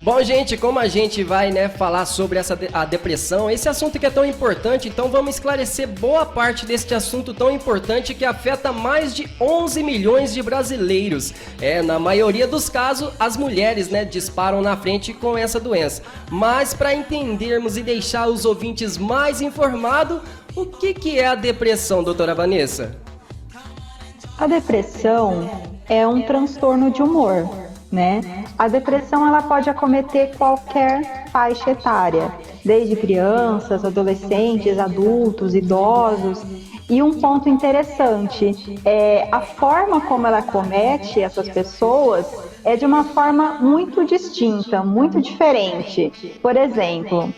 Bom, gente, como a gente vai, falar sobre a depressão, esse assunto que é tão importante, então vamos esclarecer boa parte deste assunto tão importante que afeta mais de 11 milhões de brasileiros. Na maioria dos casos, as mulheres, disparam na frente com essa doença. Mas para entendermos e deixar os ouvintes mais informados, o que é a depressão, doutora Vanessa? A depressão é um transtorno de humor, né? A depressão ela pode acometer qualquer faixa etária, desde crianças, adolescentes, adultos, idosos. E um ponto interessante é a forma como ela acomete essas pessoas é de uma forma muito distinta, muito diferente. Por exemplo,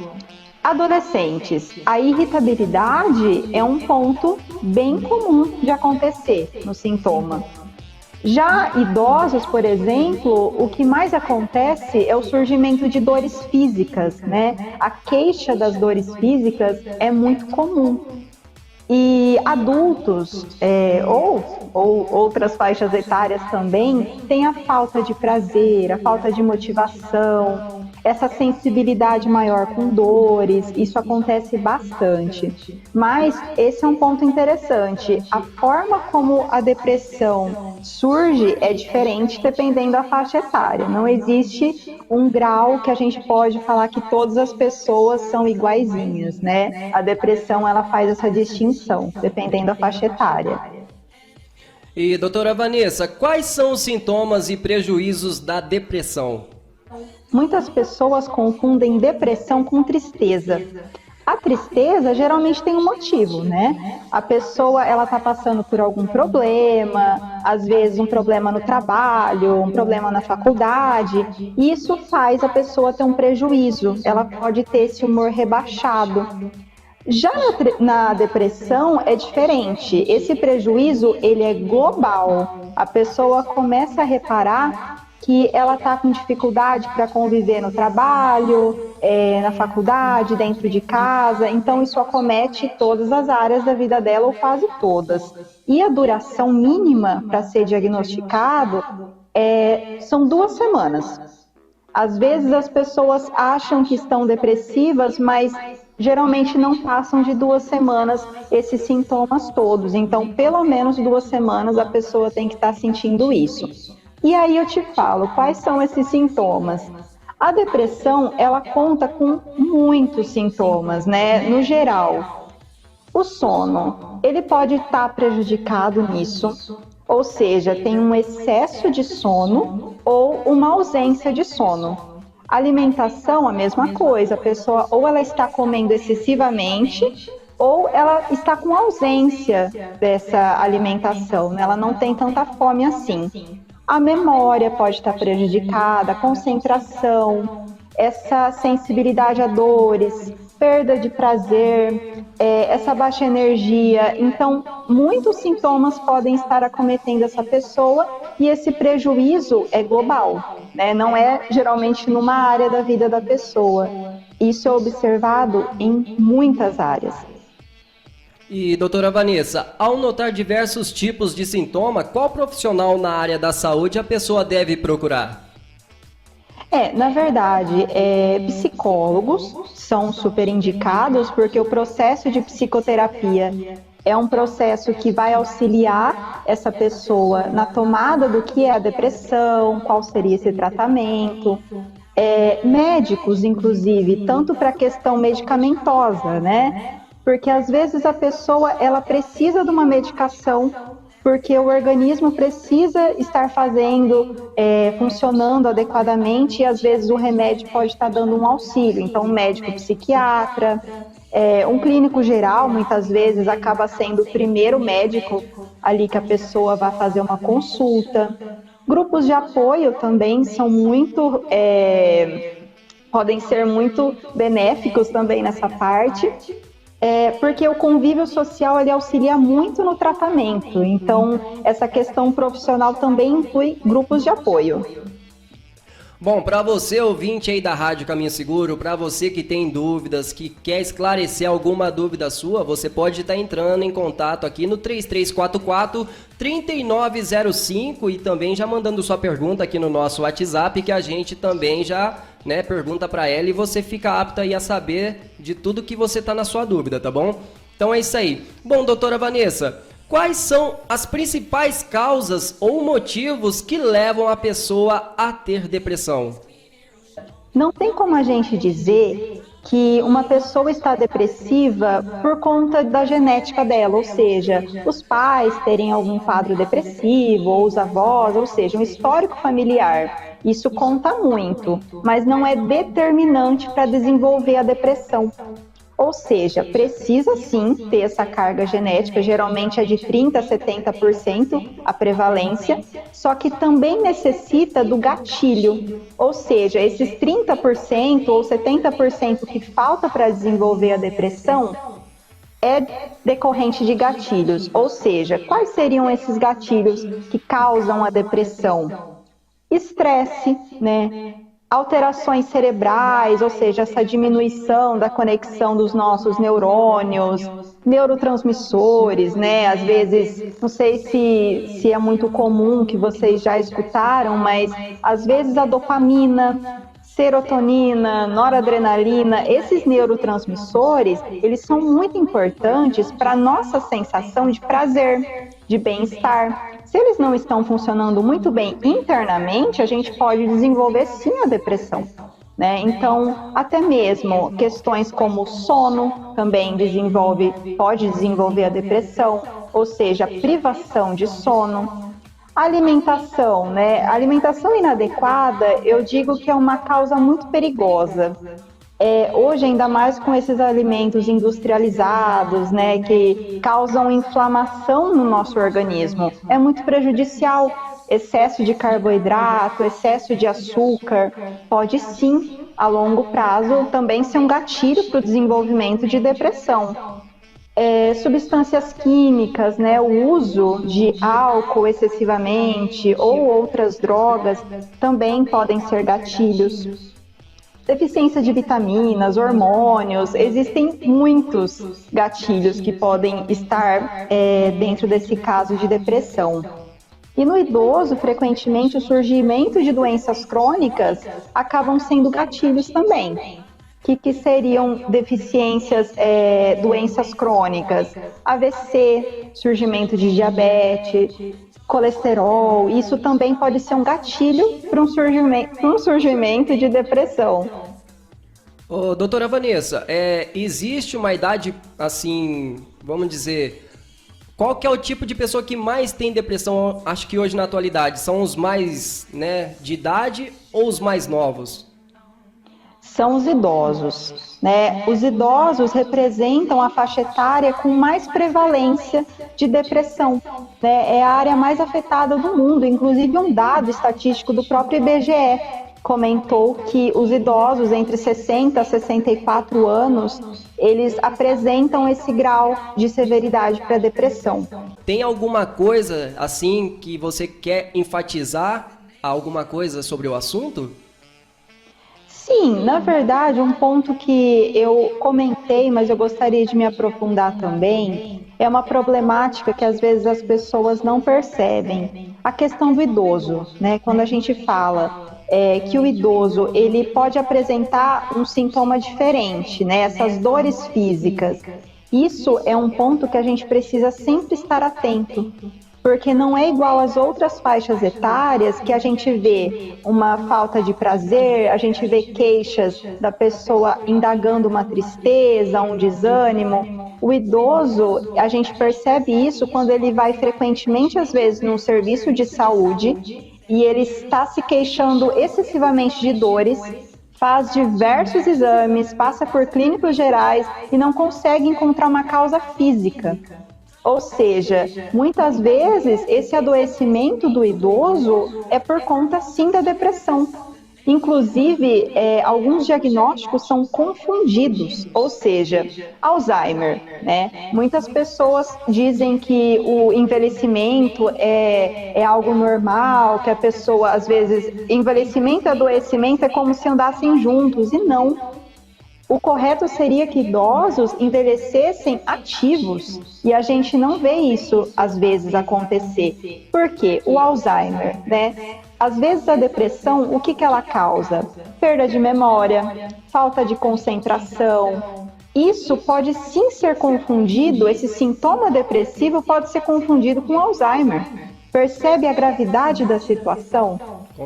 adolescentes, a irritabilidade é um ponto bem comum de acontecer no sintoma. Já idosos, por exemplo, o que mais acontece é o surgimento de dores físicas, né? A queixa das dores físicas é muito comum. E adultos, ou outras faixas etárias também, têm a falta de prazer, a falta de motivação, essa sensibilidade maior com dores, isso acontece bastante. Mas esse é um ponto interessante, a forma como a depressão surge é diferente dependendo da faixa etária. Não existe um grau que a gente pode falar que todas as pessoas são iguaizinhas, né? A depressão ela faz essa distinção, dependendo da faixa etária. E, doutora Vanessa, quais são os sintomas e prejuízos da depressão? Muitas pessoas confundem depressão com tristeza. A tristeza geralmente tem um motivo, né? A pessoa ela está passando por algum problema, às vezes um problema no trabalho, um problema na faculdade, e isso faz a pessoa ter um prejuízo. Ela pode ter esse humor rebaixado. Já na depressão é diferente. Esse prejuízo ele é global. A pessoa começa a reparar que ela está com dificuldade para conviver no trabalho, na faculdade, dentro de casa, então isso acomete todas as áreas da vida dela, ou quase todas. E a duração mínima para ser diagnosticado são 2 semanas. Às vezes as pessoas acham que estão depressivas, mas geralmente não passam de 2 semanas esses sintomas todos, então pelo menos 2 semanas a pessoa tem que estar sentindo isso. E aí eu te falo, quais são esses sintomas? A depressão, ela conta com muitos sintomas, né? No geral, o sono, ele pode estar prejudicado nisso, ou seja, tem um excesso de sono ou uma ausência de sono. Alimentação, a mesma coisa, a pessoa ou ela está comendo excessivamente, ou ela está com ausência dessa alimentação, né? Ela não tem tanta fome assim. A memória pode estar prejudicada, a concentração, essa sensibilidade a dores, perda de prazer, essa baixa energia. Então, muitos sintomas podem estar acometendo essa pessoa e esse prejuízo é global, né? Não é geralmente numa área da vida da pessoa. Isso é observado em muitas áreas. E, doutora Vanessa, ao notar diversos tipos de sintoma, qual profissional na área da saúde a pessoa deve procurar? Na verdade, psicólogos são super indicados porque o processo de psicoterapia é um processo que vai auxiliar essa pessoa na tomada do que é a depressão, qual seria esse tratamento. Médicos, inclusive, tanto para a questão medicamentosa, né? Porque às vezes a pessoa ela precisa de uma medicação porque o organismo precisa estar funcionando adequadamente e às vezes o remédio pode estar dando um auxílio. Então, um médico psiquiatra, um clínico geral, muitas vezes acaba sendo o primeiro médico ali que a pessoa vai fazer uma consulta. Grupos de apoio também são podem ser muito benéficos também nessa parte. Porque o convívio social ele auxilia muito no tratamento, então essa questão profissional também inclui grupos de apoio. Bom, para você ouvinte aí da Rádio Caminho Seguro, para você que tem dúvidas, que quer esclarecer alguma dúvida sua, você pode estar entrando em contato aqui no 3344-3905 e também já mandando sua pergunta aqui no nosso WhatsApp, que a gente também já né? Pergunta para ela e você fica apto aí a saber de tudo que você tá na sua dúvida, tá bom? Então é isso aí. Bom, doutora Vanessa, quais são as principais causas ou motivos que levam a pessoa a ter depressão? Não tem como a gente dizer que uma pessoa está depressiva por conta da genética dela, ou seja, os pais terem algum quadro depressivo, ou os avós, ou seja, um histórico familiar. Isso conta muito, mas não é determinante para desenvolver a depressão. Ou seja, precisa sim ter essa carga genética, geralmente é de 30% a 70% a prevalência, só que também necessita do gatilho. Ou seja, esses 30% ou 70% que falta para desenvolver a depressão é decorrente de gatilhos. Ou seja, quais seriam esses gatilhos que causam a depressão? Estresse, né? Alterações cerebrais, ou seja, essa diminuição da conexão dos nossos neurônios, neurotransmissores, né? Às vezes, não sei se é muito comum que vocês já escutaram, mas às vezes a dopamina, serotonina, noradrenalina, esses neurotransmissores, eles são muito importantes para a nossa sensação de prazer, de bem-estar. Se eles não estão funcionando muito bem internamente, a gente pode desenvolver sim a depressão, né? Então, até mesmo questões como o sono também pode desenvolver a depressão, ou seja, privação de sono. Alimentação, né? A alimentação inadequada, eu digo que é uma causa muito perigosa. Hoje, ainda mais com esses alimentos industrializados, né, que causam inflamação no nosso organismo, é muito prejudicial. Excesso de carboidrato, excesso de açúcar, pode sim, a longo prazo, também ser um gatilho para o desenvolvimento de depressão. Substâncias químicas, né, o uso de álcool excessivamente ou outras drogas também podem ser gatilhos. Deficiência de vitaminas, hormônios, existem muitos gatilhos que podem estar dentro desse caso de depressão. E no idoso, frequentemente, o surgimento de doenças crônicas acabam sendo gatilhos também. O que seriam deficiências, doenças crônicas? AVC, surgimento de diabetes, colesterol, isso também pode ser um gatilho para um surgimento de depressão. Ô, doutora Vanessa, existe uma idade, assim, vamos dizer, qual que é o tipo de pessoa que mais tem depressão, acho que hoje na atualidade? São os mais, né, de idade ou os mais novos? São os idosos, né? Os idosos representam a faixa etária com mais prevalência de depressão, né? É a área mais afetada do mundo, inclusive um dado estatístico do próprio IBGE comentou que os idosos entre 60 a 64 anos, eles apresentam esse grau de severidade para depressão. Tem alguma coisa, assim, que você quer enfatizar? Alguma coisa sobre o assunto? Sim, na verdade, um ponto que eu comentei, mas eu gostaria de me aprofundar também, é uma problemática que às vezes as pessoas não percebem. A questão do idoso, né? Quando a gente fala que o idoso ele pode apresentar um sintoma diferente, né? Essas dores físicas. Isso é um ponto que a gente precisa sempre estar atento. Porque não é igual às outras faixas etárias que a gente vê uma falta de prazer, a gente vê queixas da pessoa indagando uma tristeza, um desânimo. O idoso, a gente percebe isso quando ele vai frequentemente, às vezes, num serviço de saúde e ele está se queixando excessivamente de dores, faz diversos exames, passa por clínicos gerais e não consegue encontrar uma causa física. Ou seja, muitas vezes esse adoecimento do idoso é por conta sim da depressão. Inclusive, alguns diagnósticos são confundidos, ou seja, Alzheimer, né? Muitas pessoas dizem que o envelhecimento é algo normal, que a pessoa, às vezes, envelhecimento e adoecimento é como se andassem juntos, e não. O correto seria que idosos envelhecessem ativos, e a gente não vê isso às vezes acontecer. Por quê? O Alzheimer, né? Às vezes a depressão, o que ela causa? Perda de memória, falta de concentração. Isso pode sim ser confundido, esse sintoma depressivo pode ser confundido com Alzheimer. Percebe a gravidade da situação?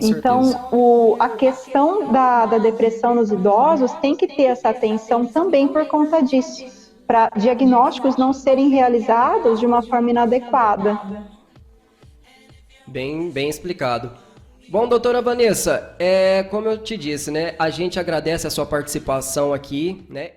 Então, a questão da depressão nos idosos tem que ter essa atenção também por conta disso, para diagnósticos não serem realizados de uma forma inadequada. Bem explicado. Bom, doutora Vanessa, como eu te disse, né, a gente agradece a sua participação aqui, né?